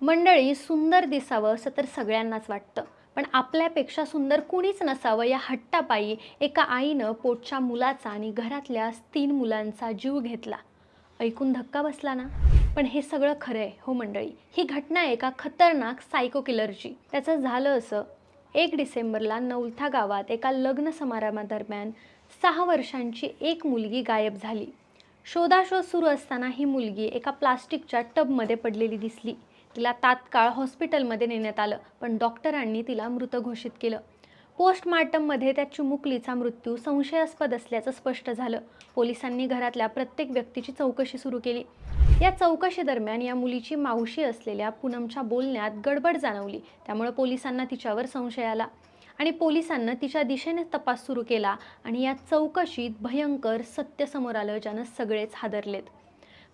मंडळी, सुंदर दिसावं असं तर सगळ्यांनाच वाटतं. पण आपल्यापेक्षा सुंदर कुणीच नसावं या हट्टापायी एका आईनं पोटच्या मुलाचा आणि घरातल्या 3 मुलांचा जीव घेतला. ऐकून धक्का बसला ना? पण हे सगळं खरं आहे हो मंडळी. ही घटना आहे एका खतरनाक सायको किलरची. त्याचं झालं असं, 1 डिसेंबरला नौलथा गावात एका लग्न समारंभादरम्यान 6 वर्षांची एक मुलगी गायब झाली. शोधाशोध सुरू असताना ही मुलगी एका प्लास्टिकच्या टबमध्ये पडलेली दिसली. तिला तात्काळ हॉस्पिटलमध्ये नेण्यात आलं, पण डॉक्टरांनी तिला मृत घोषित केलं. पोस्टमार्टममध्ये त्या चिमुकलीचा मृत्यू संशयास्पद असल्याचं स्पष्ट झालं. पोलिसांनी घरातल्या प्रत्येक व्यक्तीची चौकशी सुरू केली. या चौकशीदरम्यान या मुलीची मावशी असलेल्या पूनमच्या बोलण्यात गडबड जाणवली. त्यामुळे पोलिसांना तिच्यावर संशय आला आणि पोलिसांनी तिच्या दिशेने तपास सुरू केला. आणि या चौकशीत भयंकर सत्य समोर आलं, ज्यानं सगळेच हादरलेत.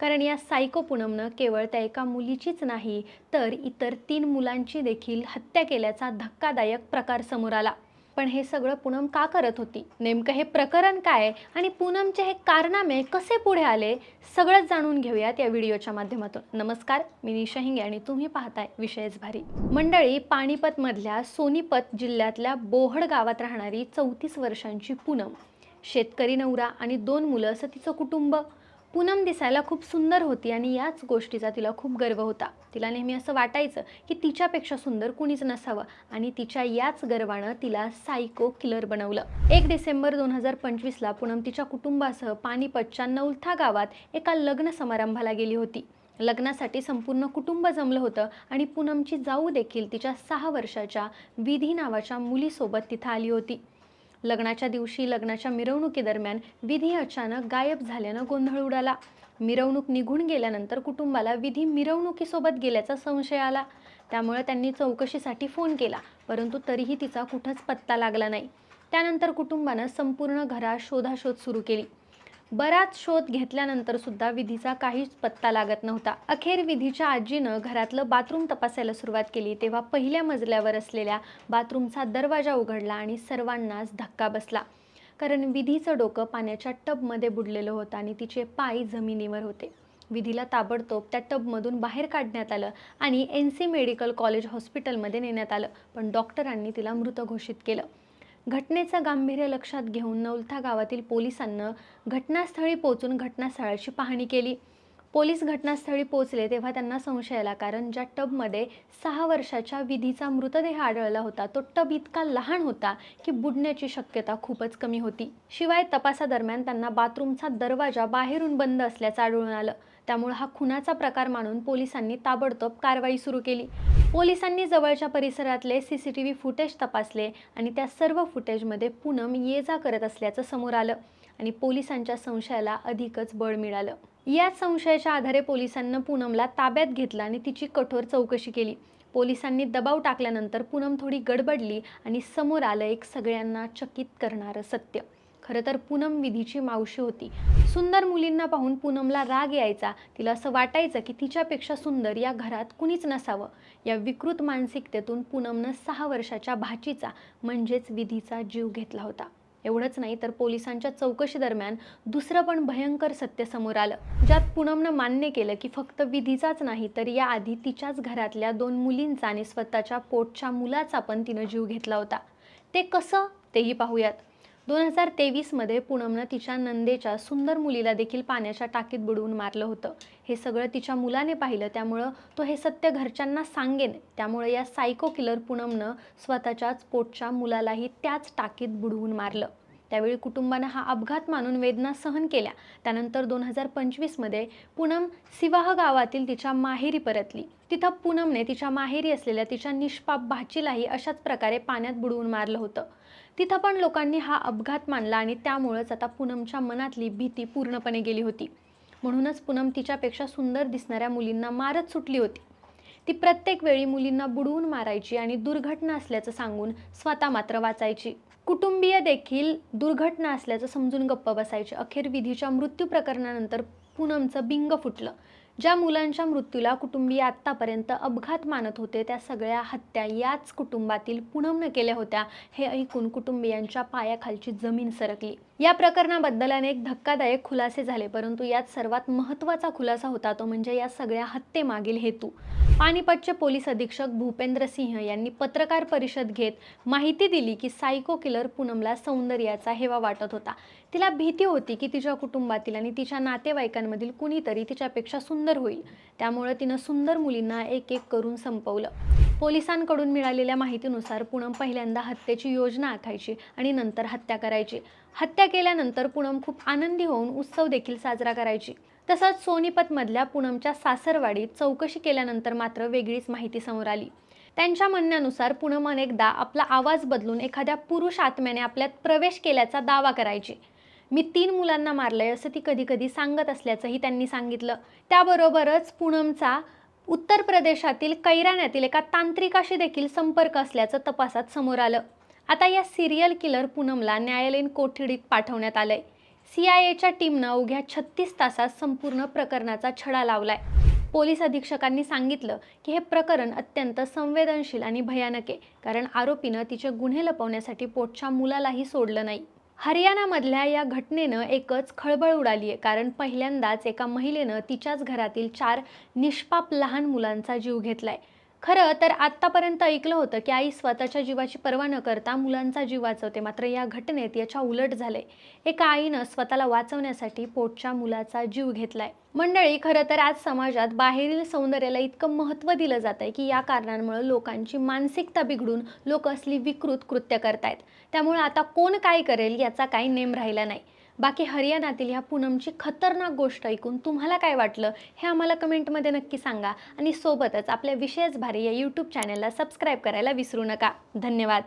कारण या सायको पूनमनं केवळ त्या एका मुलीचीच नाही, तर इतर 3 मुलांची देखील हत्या केल्याचा धक्कादायक प्रकार समोर आला. पण हे सगळं पूनम का करत होती? नेमकं हे प्रकरण काय आणि पूनमचे हे कारनामे कसे पुढे आले? सगळंच जाणून घेऊयात या व्हिडिओच्या माध्यमातून. नमस्कार, मी निशा हिंगे आणि तुम्ही पाहताय विषयच भारी. मंडळी, पानिपतमधल्या सोनीपत जिल्ह्यातल्या बोहड गावात राहणारी 34 वर्षांची पूनम, शेतकरी नवरा आणि 2 मुलं असं तिचं कुटुंब. पूनम दिसायला खूप सुंदर होती आणि याच गोष्टीचा तिला खूप गर्व होता. तिला नेहमी असं वाटायचं की तिच्यापेक्षा सुंदर कुणीच नसावं आणि तिच्या याच गर्वानं तिला सायको किलर बनवलं. 1 डिसेंबर 2025ला पूनम तिच्या कुटुंबासह पानिपतच्या नौलथा गावात एका लग्न समारंभाला गेली होती. लग्नासाठी संपूर्ण कुटुंब जमलं होतं आणि पूनमची जाऊ देखील तिच्या 6 वर्षाच्या विधी नावाच्या मुलीसोबत तिथं आली होती. लग्नाच्या दिवशी लग्नाच्या मिरवणुकीदरम्यान विधी अचानक गायब झाल्यानं गोंधळ उडाला. मिरवणूक निघून गेल्यानंतर कुटुंबाला विधी मिरवणुकीसोबत गेल्याचा संशय आला. त्यामुळे त्यांनी चौकशीसाठी फोन केला, परंतु तरीही तिचा कुठंच पत्ता लागला नाही. त्यानंतर कुटुंबानं संपूर्ण घरात शोधाशोध सुरू केली. बराच शोध घेतल्यानंतर सुद्धा विधीचा काहीच पत्ता लागत नव्हता. अखेर विधीच्या आजीनं घरातलं बाथरूम तपासायला सुरुवात केली. तेव्हा पहिल्या मजल्यावर असलेल्या बाथरूमचा दरवाजा उघडला आणि सर्वांनाच धक्का बसला. कारण विधीचं डोकं पाण्याच्या टबमध्ये बुडलेलं होतं आणि तिचे पाय जमिनीवर होते. विधीला ताबडतोब त्या टबमधून बाहेर काढण्यात आलं आणि NC मेडिकल कॉलेज हॉस्पिटलमध्ये नेण्यात आलं, पण डॉक्टरांनी तिला मृत घोषित केलं. घटनेचं गांभीर्य लक्षात घेऊन नौलथा गावातील पोलिसांनी घटनास्थळी पोहोचून घटनास्थळाची पाहणी केली. पोलीस घटनास्थळी पोहोचले तेव्हा त्यांना संशय आला, कारण ज्या टबमध्ये 6 वर्षाच्या विधीचा मृतदेह आढळला होता तो टब इतका लहान होता की बुडण्याची शक्यता खूपच कमी होती. शिवाय तपासादरम्यान त्यांना बाथरूमचा दरवाजा बाहेरून बंद असल्याचं आढळून आलं. त्यामुळे हा खुनाचा प्रकार मानून पोलिसांनी ताबडतोब कारवाई सुरू केली. पोलिसांनी जवळच्या परिसरातले CCTV फुटेज तपासले आणि त्या सर्व फुटेजमध्ये पूनम ये-जा करत असल्याचं समोर आलं आणि पोलिसांच्या संशयाला अधिकच बळ मिळालं. याच संशयाच्या आधारे पोलिसांनी पूनमला ताब्यात घेतलं आणि तिची कठोर चौकशी केली. पोलिसांनी दबाव टाकल्यानंतर पूनम थोडी गडबडली आणि समोर आलं एक सगळ्यांना चकित करणारं सत्य. खरं तर पूनम विधीची मावशी होती. सुंदर मुलींना पाहून पूनमला राग यायचा. तिला असं वाटायचं की तिच्यापेक्षा सुंदर या घरात कुणीच नसावं. या विकृत मानसिकतेतून पूनमनं 6 वर्षाच्या भाचीचा म्हणजेच विधीचा जीव घेतला होता. एवढंच नाही तर पोलिसांच्या चौकशीदरम्यान दुसरं पण भयंकर सत्य समोर आलं, ज्यात पूनमनं मान्य केलं की फक्त विधीचाच नाही तर याआधी तिच्याच घरातल्या 2 मुलींचा आणि स्वतःच्या पोटच्या मुलाचा पण तिनं जीव घेतला होता. ते कसं, तेही पाहूयात. 2023मध्ये पूनमनं तिच्या नंदेच्या सुंदर मुलीला देखील पाण्याच्या टाकीत बुडवून मारलं होतं. हे सगळं तिच्या मुलाने पाहिलं, त्यामुळं तो हे सत्य घरच्यांना सांगेन. त्यामुळे या सायको किलर पूनमनं स्वतःच्याच पोटच्या मुलालाही त्याच टाकीत बुडवून मारलं. त्यावेळी कुटुंबानं हा अपघात मानून वेदना सहन केल्या. त्यानंतर 2025मध्ये पूनम सिवाह गावातील तिच्या माहेरी परतली. तिथं पूनमने तिच्या माहेरी असलेल्या तिच्या निष्पाप भाचीलाही अशाच प्रकारे पाण्यात बुडवून मारलं होतं. तिथं पण लोकांनी हा अपघात मानला आणि त्यामुळेच आता पूनमच्या मनातली भीती पूर्णपणे गेली होती. म्हणूनच पूनम तिच्यापेक्षा सुंदर दिसणाऱ्या मुलींना मारत सुटली होती. ती प्रत्येक वेळी मुलींना बुडवून मारायची आणि दुर्घटना असल्याचं सांगून स्वतः मात्र वाचायची. कुटुंबीय देखील दुर्घटना असल्याचं समजून गप्प बसायचे. अखेर विधीच्या मृत्यू प्रकरणानंतर पूनमचं बिंग फुटलं. ज्या मुलांच्या मृत्यूला कुटुंबीय आत्तापर्यंत अपघात मानत होते, त्या सगळ्या हत्या याच कुटुंबातील पूनमनं केल्या होत्या. हे ऐकून कुटुंबियांच्या पायाखालची जमीन सरकली. या प्रकरणाबद्दल अनेक धक्कादायक खुलासे झाले, परंतु यात सर्वात महत्त्वाचा खुलासा होता तो म्हणजे या सगळ्या हत्येमागील हेतू. पानिपतचे पोलीस अधीक्षक भूपेंद्र सिंह यांनी पत्रकार परिषद घेत माहिती दिली की सायको किलर पूनमला सौंदर्याचा हेवा वाटत होता. तिला भीती होती की तिच्या कुटुंबातील आणि तिच्या नातेवाईकांमधील कुणीतरी तिच्यापेक्षा सुंदर होईल. त्यामुळे तिनं सुंदर मुलींना एक एक करून संपवलं. पोलिसांकडून मिळालेल्या माहितीनुसार पूनम पहिल्यांदा हत्येची योजना आखायची आणि नंतर हत्या करायची. हत्या केल्यानंतर पूनम खूप आनंदी होऊन उत्सव देखील साजरा करायची. तसंच सोनीपतमधल्या पूनमच्या सासरवाडीत चौकशी केल्यानंतर मात्र वेगळीच माहिती समोर आली. त्यांच्या म्हणण्यानुसार पूनम अनेकदा आपला आवाज बदलून एखाद्या पुरुष आत्म्याने आपल्यात प्रवेश केल्याचा दावा करायची. मी 3 मुलांना मारलंय असं ती कधी कधी सांगत असल्याचंही त्यांनी सांगितलं. त्याबरोबरच पूनमचा उत्तर प्रदेशातील कैराण्यातील एका तांत्रिकाशी देखील संपर्क असल्याचं तपासात समोर आलं. आता या सिरियल किलर पूनमला न्यायालयीन कोठडीत पाठवण्यात आलंय. CIAच्या टीमनं अवघ्या 36 तासात संपूर्ण प्रकरणाचा छडा लावलाय. पोलीस अधीक्षकांनी सांगितलं की हे प्रकरण अत्यंत संवेदनशील आणि भयानक आहे, कारण आरोपीनं तिचे गुन्हे लपवण्यासाठी पोटच्या मुलालाही सोडलं नाही. हरियाणामधल्या या घटनेनं एकच खळबळ उडाली आहे, कारण पहिल्यांदाच एका महिलेनं तिच्याच घरातील 4 निष्पाप लहान मुलांचा जीव घेतलाय. खरं तर आत्तापर्यंत ऐकलं होतं की आई स्वतःच्या जीवाची पर्वा न करता मुलांचा जीव वाचवते, मात्र या घटनेत याच्या उलट झालंय. एका आईनं स्वतःला वाचवण्यासाठी पोटच्या मुलाचा जीव घेतलाय. मंडळी, खरं तर आज समाजात बाहेरील सौंदर्याला इतकं महत्त्व दिलं जात आहे की या कारणांमुळे लोकांची मानसिकता बिघडून लोक असली विकृत कृत्य करतायत. त्यामुळे आता कोण काय करेल याचा काही नेम राहिला नाही. बाकी हरियाणातील ह्या पूनमची खतरनाक गोष्ट ऐकून तुम्हाला काय वाटलं हे आम्हाला कमेंटमध्ये नक्की सांगा. आणि सोबतच आपल्या विशेष भारी या यूट्यूब चॅनलला सबस्क्राईब करायला विसरू नका. धन्यवाद.